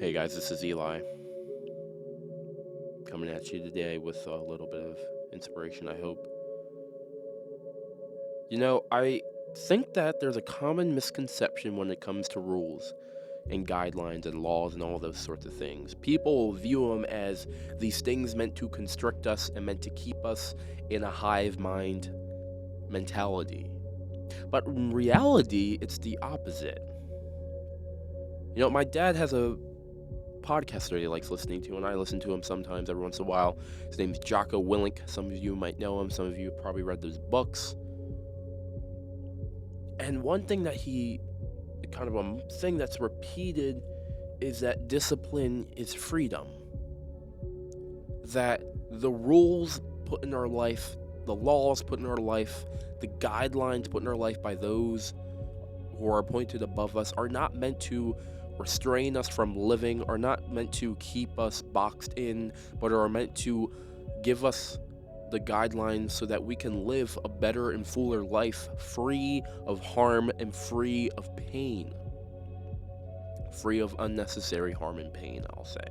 Hey guys, this is Eli coming at you today with a little bit of inspiration, I hope. I think that there's a common misconception when it comes to rules and guidelines and laws and all those sorts of things. People view them as these things meant to constrict us and meant to keep us in a hive mind mentality. But in reality, it's the opposite. My dad has a podcaster he likes listening to, and I listen to him sometimes every once in a while. His name's Jocko Willink. Some of you might know him, some of you have probably read those books. And one thing that he kind of a thing that's repeated is that discipline is freedom. That the rules put in our life, the laws put in our life, the guidelines put in our life by those who are appointed above us are not meant to restrain us from living, are not meant to keep us boxed in, but are meant to give us the guidelines so that we can live a better and fuller life, free of harm and free of pain. Free of unnecessary harm and pain, I'll say.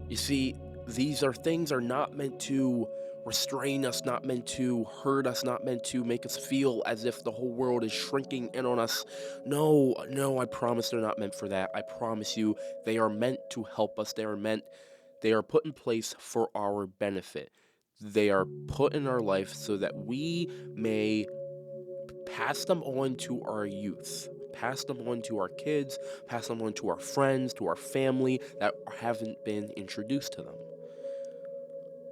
You see, these things are not meant to restrain us, not meant to hurt us, not meant to make us feel as if the whole world is shrinking in on us. No, no, I promise they're not meant for that. I promise you, they are meant to help us. They are put in place for our benefit. They are put in our life so that we may pass them on to our youth, pass them on to our kids, pass them on to our friends, to our family that haven't been introduced to them.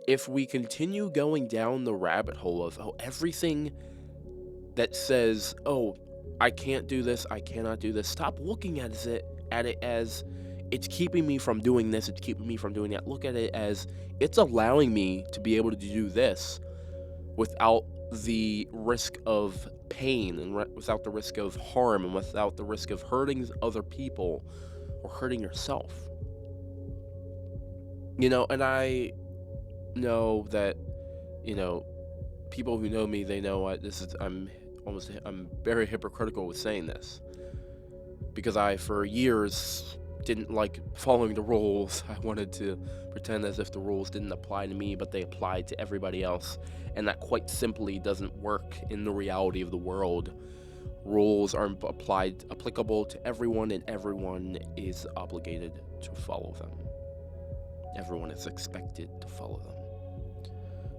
If we continue going down the rabbit hole of everything that says, oh, I can't do this, I cannot do this, stop looking at it as it's keeping me from doing this, it's keeping me from doing that. Look at it as it's allowing me to be able to do this without the risk of pain and without the risk of harm and without the risk of hurting other people or hurting yourself. And I know that, you know, people who know me, they know I'm very hypocritical with saying this because I, for years, didn't like following the rules. I wanted to pretend as if the rules didn't apply to me, but they applied to everybody else. And that quite simply doesn't work in the reality of the world. Rules are applicable to everyone, and everyone is obligated to follow them. Everyone is expected to follow them.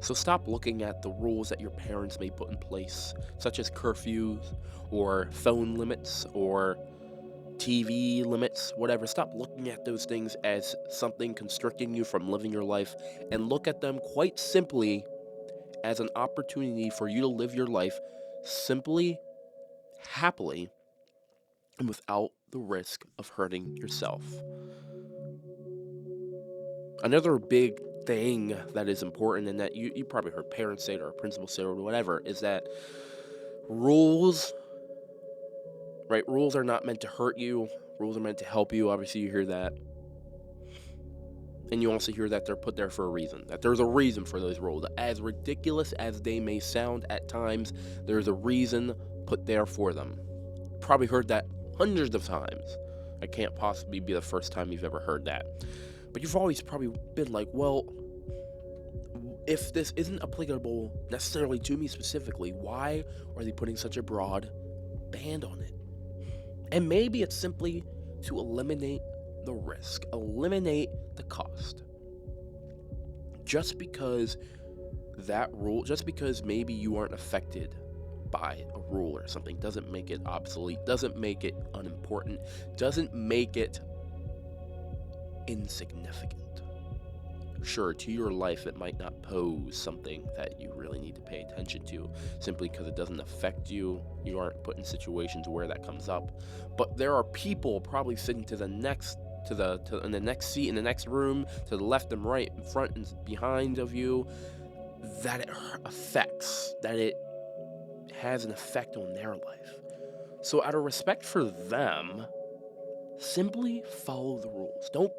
So stop looking at the rules that your parents may put in place, such as curfews or phone limits or TV limits, whatever. Stop looking at those things as something constricting you from living your life and look at them quite simply as an opportunity for you to live your life simply, happily, and without the risk of hurting yourself. Another big thing that is important, and that you probably heard parents say it or principals say it or whatever, is that rules, right? Rules are not meant to hurt you. Rules are meant to help you. Obviously, you hear that. And you also hear that they're put there for a reason, that there's a reason for those rules. As ridiculous as they may sound at times, there's a reason put there for them. Probably heard that hundreds of times. I can't possibly be the first time you've ever heard that. But you've always probably been like, well, if this isn't applicable necessarily to me specifically, why are they putting such a broad band on it? And maybe it's simply to eliminate the risk, eliminate the cost. Just because just because maybe you aren't affected by a rule or something doesn't make it obsolete, doesn't make it unimportant, doesn't make it insignificant. Sure, to your life it might not pose something that you really need to pay attention to simply because it doesn't affect you. You aren't put in situations where that comes up. But there are people probably sitting to the next in the next seat, in the next room, to the left and right, in front and behind of you, that it affects, that it has an effect on their life. So out of respect for them, simply follow the rules. You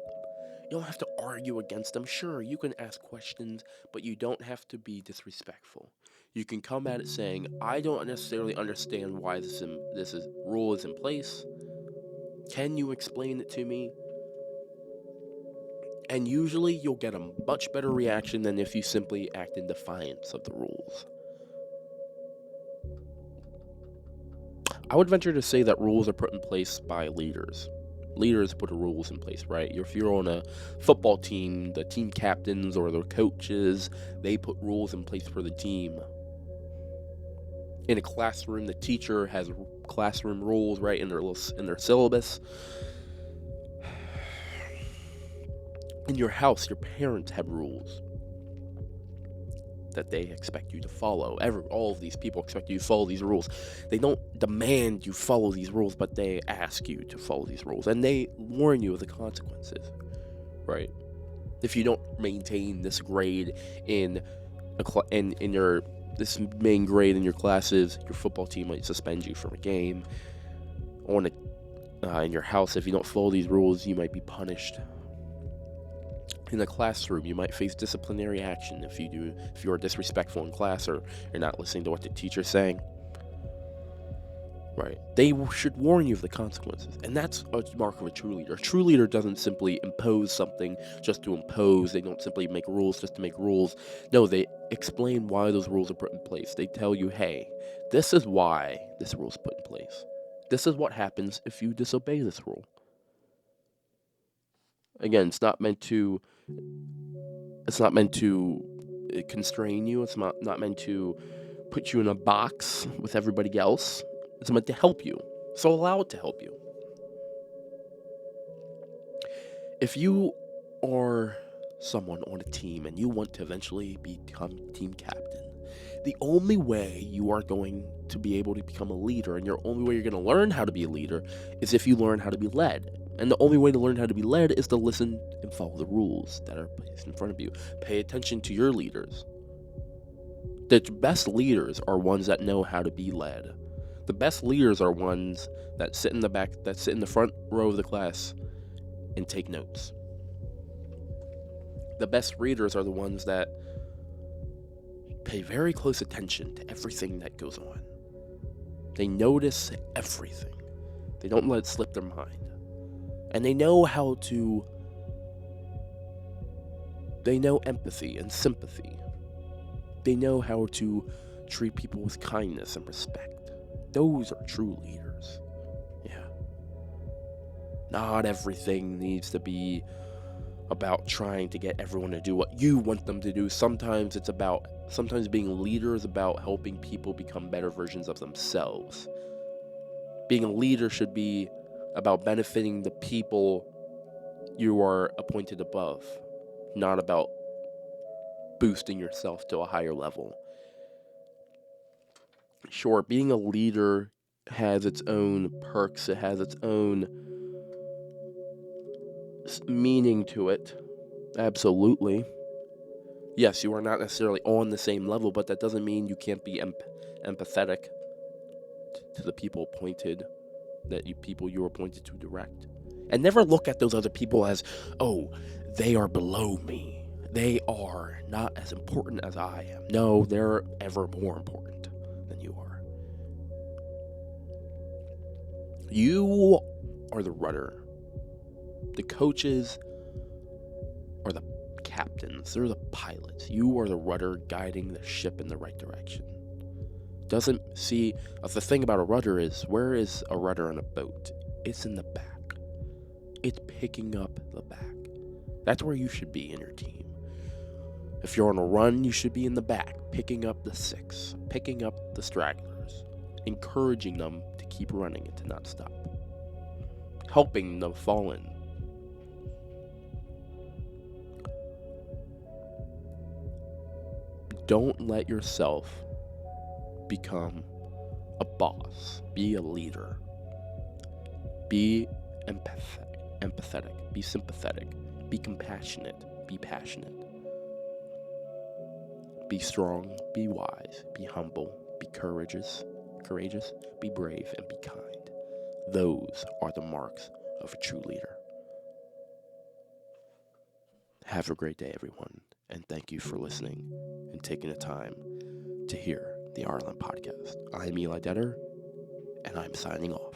don't have to argue against them. Sure, you can ask questions, but you don't have to be disrespectful. You can come at it saying, I don't necessarily understand why this rule is in place. Can you explain it to me? And usually you'll get a much better reaction than if you simply act in defiance of the rules. I would venture to say that rules are put in place by leaders. Leaders put the rules in place, right? If you're on a football team, the team captains or the coaches, they put rules in place for the team. In a classroom, the teacher has classroom rules, right, in their syllabus. In your house, your parents have rules that they expect you to follow. All of these people expect you to follow these rules. They don't demand you follow these rules, but they ask you to follow these rules, and they warn you of the consequences, right? If you don't maintain this grade in this main grade in your classes, your football team might suspend you from a game. In your house, if you don't follow these rules, you might be punished. In the classroom, you might face disciplinary action if you're disrespectful in class or you're not listening to what the teacher's saying. Right? They should warn you of the consequences, and that's a mark of a true leader. A true leader doesn't simply impose something just to impose. They don't simply make rules just to make rules. No, they explain why those rules are put in place. They tell you, hey, this is why this rule is put in place. This is what happens if you disobey this rule. Again, it's not meant to constrain you. It's not meant to put you in a box with everybody else. It's meant to help you. So allow it to help you. If you are someone on a team and you want to eventually become team captain, the only way you are going to be able to become a leader, and your only way you're going to learn how to be a leader, is if you learn how to be led. And the only way to learn how to be led is to listen and follow the rules that are placed in front of you. Pay attention to your leaders. The best leaders are ones that know how to be led. The best leaders are ones that sit in the front row of the class and take notes. The best readers are the ones that pay very close attention to everything that goes on. They notice everything. They don't let it slip their mind. And they know empathy and sympathy. They know how to treat people with kindness and respect. Those are true leaders. Yeah. Not everything needs to be about trying to get everyone to do what you want them to do. Sometimes being a leader is about helping people become better versions of themselves. Being a leader should be about benefiting the people you are appointed above, not about boosting yourself to a higher level. Sure, being a leader has its own perks, it has its own meaning to it. Absolutely. Yes, you are not necessarily on the same level, but that doesn't mean you can't be empathetic to the people you were appointed to direct. And never look at those other people as, oh, they are below me. They are not as important as I am. No, they're ever more important than you are. You are the rudder. The coaches are the captains. They're the pilots. You are the rudder guiding the ship in the right direction. The thing about a rudder is, where is a rudder on a boat? It's in the back. It's picking up the back. That's where you should be in your team. If you're on a run, you should be in the back, picking up the six, picking up the stragglers, encouraging them to keep running and to not stop, helping the fallen. Don't let yourself become a boss. Be a leader. Be empathetic. Be sympathetic. Be compassionate. Be passionate. Be strong. Be wise. Be humble. Be courageous. Be brave, and be kind. Those are the marks of a true leader. Have a great day, everyone, and thank you for listening and taking the time to hear the Ireland podcast. I'm Eli Detter, and I'm signing off.